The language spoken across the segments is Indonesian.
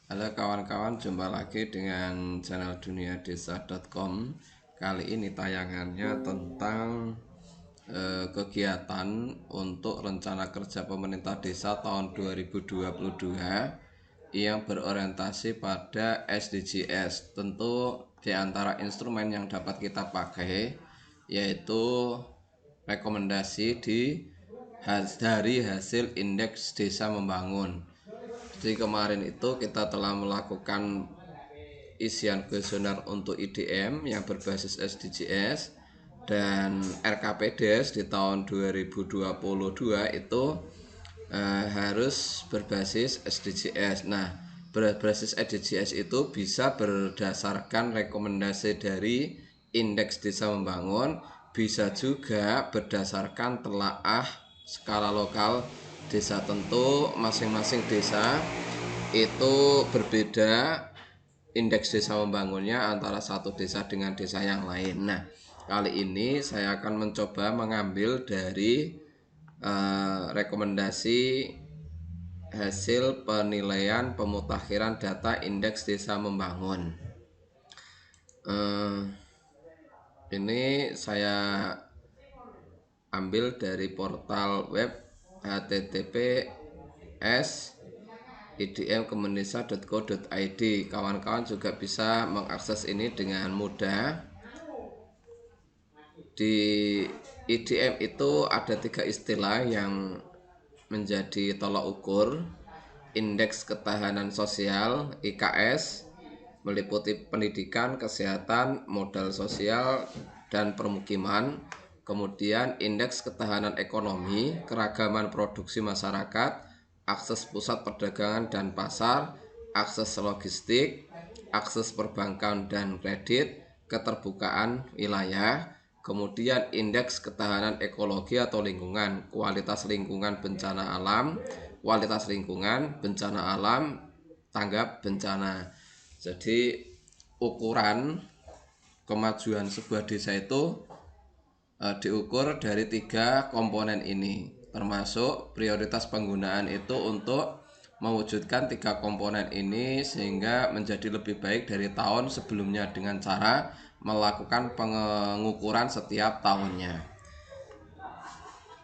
Halo kawan-kawan, jumpa lagi dengan channel duniadesa.com. Kali ini tayangannya tentang kegiatan untuk rencana kerja pemerintah desa tahun 2022 yang berorientasi pada SDGs. Tentu di antara instrumen yang dapat kita pakai yaitu rekomendasi dari hasil indeks desa membangun. Jadi kemarin itu kita telah melakukan isian kuesioner untuk IDM yang berbasis SDGs, dan RKPDes di tahun 2022 itu harus berbasis SDGs. Nah, berbasis SDGs itu bisa berdasarkan rekomendasi dari indeks desa membangun, bisa juga berdasarkan telaah skala lokal desa. Tentu masing-masing desa itu berbeda indeks desa membangunnya antara satu desa dengan desa yang lain. Nah, kali ini saya akan mencoba mengambil dari rekomendasi hasil penilaian pemutakhiran data indeks desa membangun. Ini saya ambil dari portal web https idmkemendesa.co.id. Kawan-kawan juga bisa mengakses ini dengan mudah. Di IDM itu ada 3 istilah yang menjadi tolak ukur. Indeks ketahanan sosial (IKS) meliputi pendidikan, kesehatan, modal sosial, dan permukiman. Kemudian indeks ketahanan ekonomi, keragaman produksi masyarakat, akses pusat perdagangan dan pasar, akses logistik, akses perbankan dan kredit, keterbukaan wilayah. Kemudian indeks ketahanan ekologi atau lingkungan, kualitas lingkungan bencana alam, kualitas lingkungan bencana alam, tanggap bencana. Jadi ukuran kemajuan sebuah desa itu diukur dari 3 komponen ini, termasuk prioritas penggunaan itu untuk mewujudkan 3 komponen ini sehingga menjadi lebih baik dari tahun sebelumnya dengan cara melakukan pengukuran setiap tahunnya.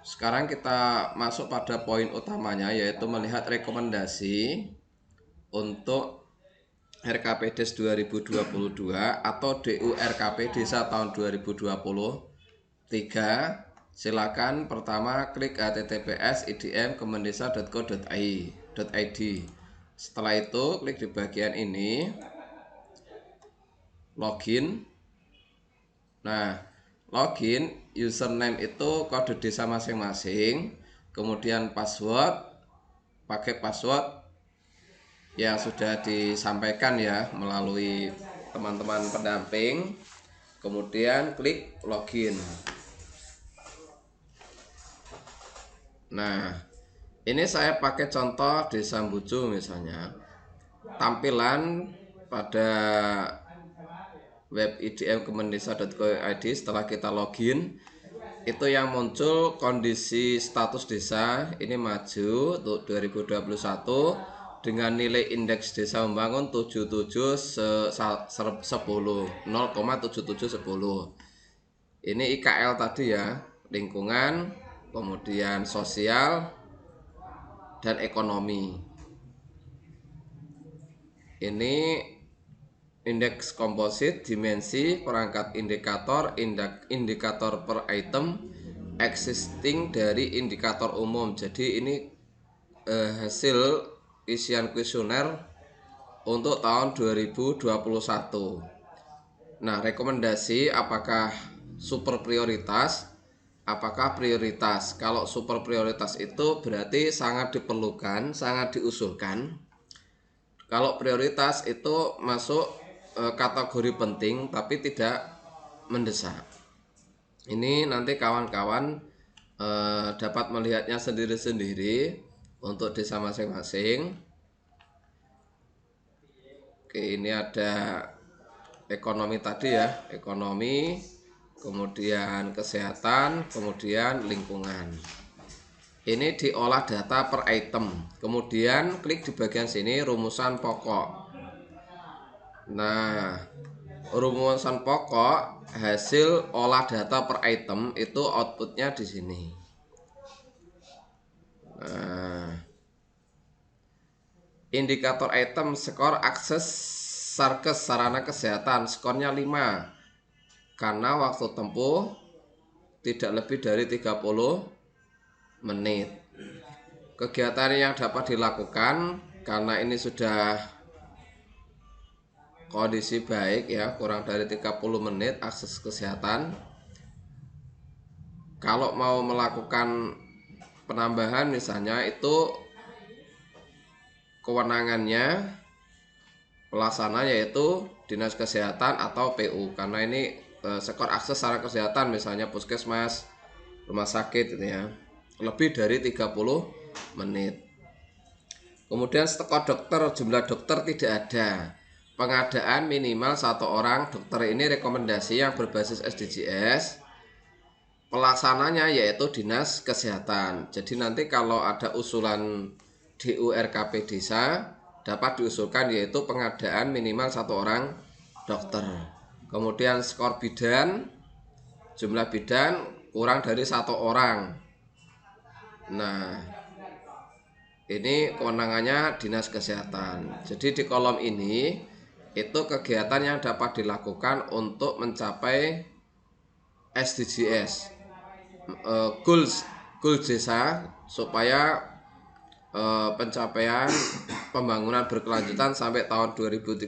Sekarang kita masuk pada poin utamanya, yaitu melihat rekomendasi untuk RKPDes 2022 atau DURKP Desa tahun 2023. Silakan pertama klik https idmkemendesa.co.id. Setelah itu klik di bagian ini login. Nah, login, username itu kode desa masing-masing, kemudian password, pakai password yang sudah disampaikan ya melalui teman-teman pendamping. Kemudian klik login. Nah, ini saya pakai contoh Desa Mbuju misalnya. Tampilan pada web idmkemendesa.co.id setelah kita login itu yang muncul kondisi status desa ini maju untuk 2021 dengan nilai indeks desa membangun 0,7710. Ini IKL tadi ya, lingkungan, kemudian sosial dan ekonomi. Ini indeks komposit, dimensi, perangkat indikator, indikator per item, existing dari indikator umum. Jadi ini hasil isian kuesioner untuk tahun 2021. Nah, rekomendasi apakah super prioritas, apakah prioritas. Kalau super prioritas itu berarti sangat diperlukan, sangat diusulkan. Kalau prioritas itu masuk kategori penting tapi tidak mendesak. Ini nanti kawan-kawan dapat melihatnya sendiri-sendiri untuk desa masing-masing. Oke, ini ada ekonomi tadi ya, ekonomi, kemudian kesehatan, kemudian lingkungan. Ini diolah data per item. Kemudian klik di bagian sini rumusan pokok. Nah, rumusan pokok hasil olah data per item itu outputnya di sini. Nah, indikator item skor akses sarkes sarana kesehatan skornya 5 karena waktu tempuh tidak lebih dari 30 menit. Kegiatan yang dapat dilakukan karena ini sudah kondisi baik ya, kurang dari 30 menit akses kesehatan. Kalau mau melakukan penambahan misalnya itu kewenangannya pelaksana yaitu Dinas Kesehatan atau PU, karena ini skor akses sarana kesehatan misalnya puskesmas, rumah sakit gitu ya, lebih dari 30 menit. Kemudian skor dokter, jumlah dokter tidak ada. Pengadaan minimal 1 orang dokter ini rekomendasi yang berbasis SDGs. Pelaksananya yaitu Dinas Kesehatan. Jadi nanti kalau ada usulan DURKP desa dapat diusulkan yaitu pengadaan minimal 1 orang dokter. Kemudian skor bidan, jumlah bidan kurang dari 1 orang. Nah, ini kewenangannya Dinas Kesehatan. Jadi di kolom ini itu kegiatan yang dapat dilakukan untuk mencapai SDGs, goals desa supaya pencapaian pembangunan berkelanjutan sampai tahun 2030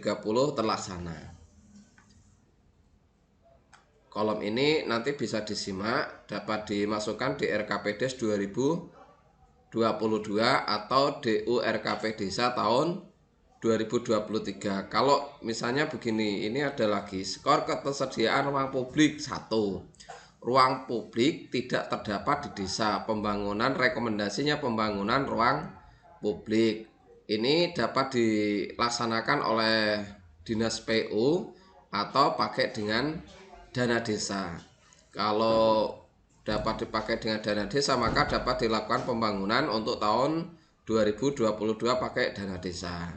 terlaksana. Kolom ini nanti bisa disimak, dapat dimasukkan di RKPDes 2022 atau DURKP Desa tahun 2023. Kalau misalnya begini, ini ada lagi skor ketersediaan ruang publik 1. Ruang publik tidak terdapat di desa. Pembangunan rekomendasinya pembangunan ruang publik. Ini dapat dilaksanakan oleh Dinas PU atau pakai dengan dana desa. Kalau dapat dipakai dengan dana desa maka dapat dilakukan pembangunan untuk tahun 2022 pakai dana desa.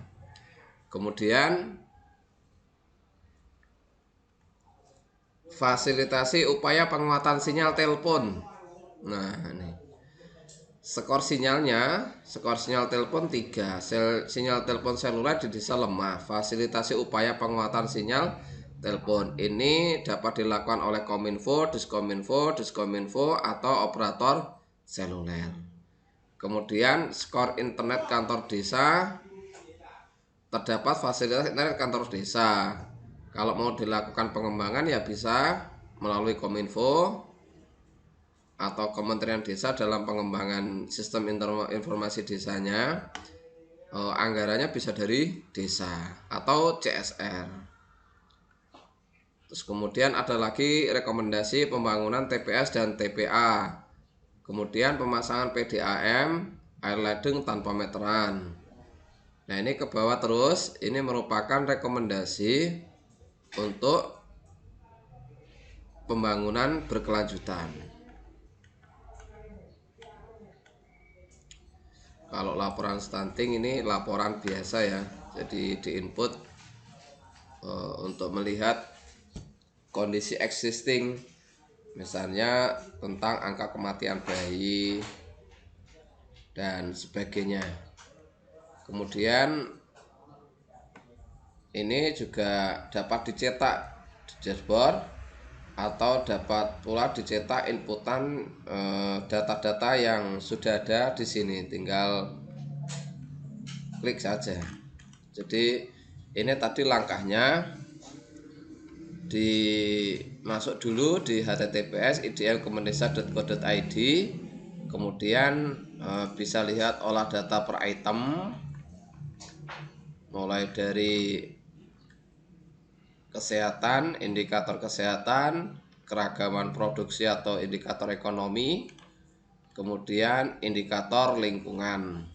Kemudian fasilitasi upaya penguatan sinyal telepon. Nah, ini skor sinyal telepon 3. Sinyal telepon seluler di desa lemah. Fasilitasi upaya penguatan sinyal telepon ini dapat dilakukan oleh Kominfo, Diskominfo atau operator seluler. Kemudian skor internet kantor desa, terdapat fasilitas internet kantor desa. Kalau mau dilakukan pengembangan ya bisa melalui Kominfo atau Kementerian Desa dalam pengembangan sistem informasi desanya. Anggarannya bisa dari desa atau CSR. Terus kemudian ada lagi rekomendasi pembangunan TPS dan TPA. Kemudian pemasangan PDAM air ledeng tanpa meteran. Nah, ini ke bawah terus, ini merupakan rekomendasi untuk pembangunan berkelanjutan. Kalau laporan stunting ini laporan biasa ya, jadi diinput untuk melihat kondisi existing, misalnya tentang angka kematian bayi dan sebagainya. Kemudian ini juga dapat dicetak di dashboard atau dapat pula dicetak inputan data-data yang sudah ada di sini, tinggal klik saja. Jadi ini tadi langkahnya, dimasuk dulu di https idlkemendesa.go.id, kemudian bisa lihat olah data per item mulai dari kesehatan, indikator kesehatan, keragaman produksi atau indikator ekonomi, kemudian indikator lingkungan.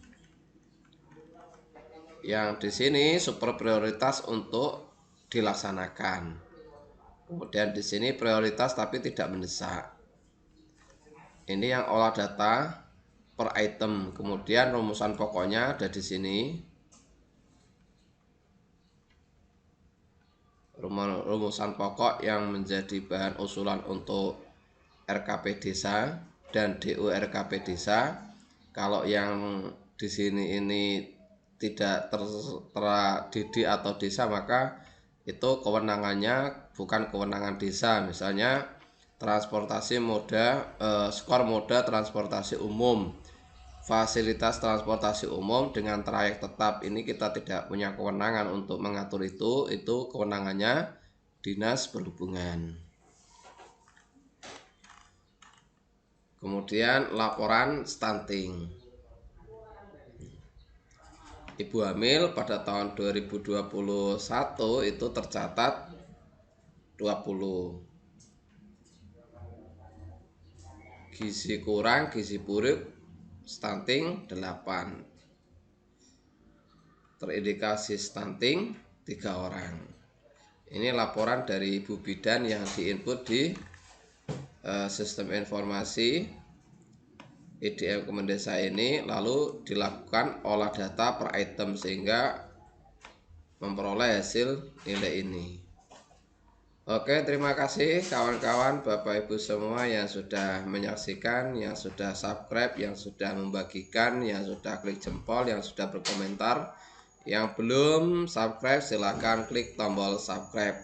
Yang di sini super prioritas untuk dilaksanakan. Kemudian di sini prioritas tapi tidak mendesak. Ini yang olah data per item. Kemudian rumusan pokoknya ada di sini. Rumusan pokok yang menjadi bahan usulan untuk RKP desa dan DO RKP desa. Kalau yang di sini ini tidak tertera DD atau desa, maka itu kewenangannya bukan kewenangan desa. Misalnya transportasi moda, skor moda transportasi umum, fasilitas transportasi umum dengan trayek tetap, ini kita tidak punya kewenangan untuk mengatur itu kewenangannya Dinas Perhubungan. Kemudian laporan stunting. Ibu hamil pada tahun 2021 itu tercatat 20. Gizi kurang, gizi buruk, stunting 8. Terindikasi stunting 3 orang. Ini laporan dari Ibu Bidan yang diinput di sistem informasi EDM Kemendesa ini, lalu dilakukan olah data per item sehingga memperoleh hasil nilai ini. Oke, terima kasih kawan-kawan, Bapak Ibu semua yang sudah menyaksikan, yang sudah subscribe, yang sudah membagikan, yang sudah klik jempol, yang sudah berkomentar. Yang belum subscribe silahkan klik tombol subscribe.